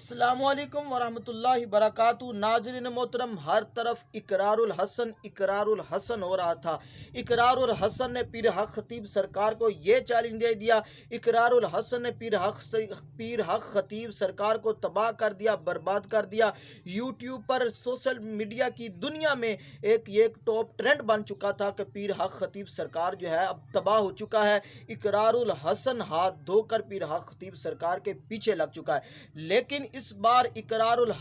अस्सलामुअलैकुम वरहमतुल्लाहि बरकातुहू। नाज़रीन मोहतरम, हर तरफ इकरारुल हसन हो रहा था। इकरारुल हसन ने पीर हक खतीब सरकार को ये चैलेंज दे दिया। इकरारुल हसन ने पीर हक खतीब सरकार को तबाह कर दिया, बर्बाद कर दिया। यूट्यूब पर, सोशल मीडिया की दुनिया में एक टॉप ट्रेंड बन चुका था कि पीर हक खतीब सरकार जो है अब तबाह हो चुका है। इकरारुल हसन हाथ धोकर पीर हक खतीब सरकार के पीछे लग चुका है। लेकिन इस बार इकरारुल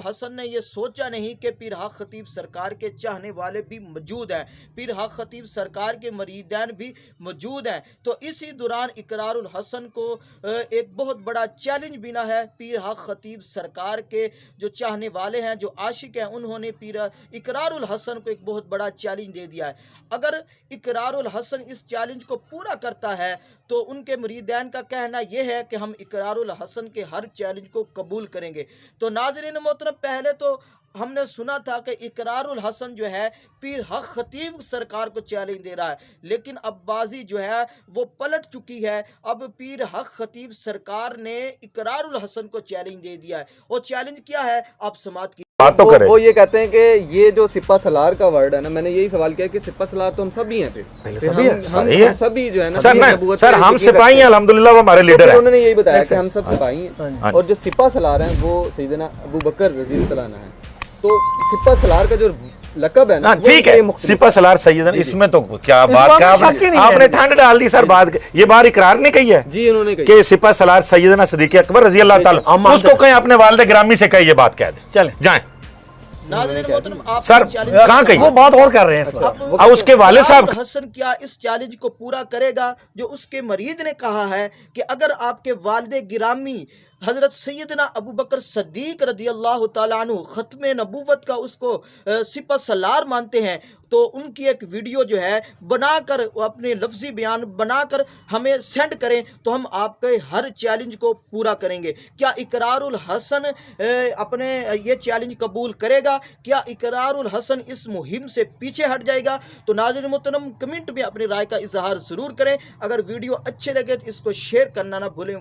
हसन ने यह सोचा नहीं कि पीर हक खतीब सरकार के चाहने वाले भी मौजूद हैं, पीर हक खतीब सरकार के मरीदान भी मौजूद हैं। तो इसी दौरान इकरारुल हसन को एक बहुत बड़ा चैलेंज बिना है। पीर हक खतीब सरकार के जो चाहने वाले हैं, जो आशिक हैं, उन्होंने इकरारुल हसन को एक बहुत बड़ा चैलेंज दे दिया है। अगर इकरारुल हसन इस चैलेंज को पूरा करता है तो उनके मुरीदान का कहना यह है कि हम इकरारुल हसन के हर चैलेंज को कबूल करेंगे। तो नाज़रीन मोहतरम, पहले तो हमने सुना था कि इकरारुल हसन जो है पीर हक खतीब सरकार को चैलेंज दे रहा है, लेकिन अब बाजी जो है वो पलट चुकी है। अब पीर हक खतीब सरकार ने इकरारुल हसन को चैलेंज दे दिया है। और चैलेंज क्या है, आप समात की बात तो करें। वो ये कहते हैं कि ये जो सिपा सलार का वर्ड है ना, मैंने यही सवाल किया कि सिपा सलार तो हम सभी हैं, हम सभी जो है ना सर हम सिपाही हैं, अल्हम्दुलिल्लाह वो हमारे लीडर हैं। उन्होंने यही बताया कि हम सब सिपाही हैं, और जो सिपा सलार हैं वो सैयदना अबू बकर रज़ियल्लाहु अन्हु हैं। तो सिपा सलार का जो लकब है ना, ठीक है, सिपा सलार सैयदन, इसमें तो क्या बात का आपने ठंड डाल दी सर। बात ये बात इकरार ने कही है जी, उन्होंने कही कि सिपा सलार सैयदना सिद्दीक़ अकबर रज़ियल्लाहु ताला, उसको कहें अपने वालिद गिरामी से कहे ये बात कह दे, चले जाएं। सर कहाँ कही, वो बात और कर रहे हैं। अब उसके वालिद साहब हसन क्या इस चैलेंज को पूरा करेगा जो उसके मरीद ने कहा है कि अगर आपके वालिद गिरामी हजरत सैयदना अबू बकर सद्दीक रदियल्लाहु ताला अन्हु ख़त्म नबूवत का उसको सिपा सलार मानते हैं, तो उनकी एक वीडियो जो है बनाकर, अपने लफ्ज़ी बयान बनाकर हमें सेंड करें, तो हम आपके हर चैलेंज को पूरा करेंगे। क्या इकरारुल हसन अपने ये चैलेंज कबूल करेगा? क्या इकरारुल हसन इस मुहिम से पीछे हट जाएगा? तो नाज़रीन मोहतरम, कमेंट में अपनी राय का इजहार ज़रूर करें। अगर वीडियो अच्छे लगे तो इसको शेयर करना ना भूलें।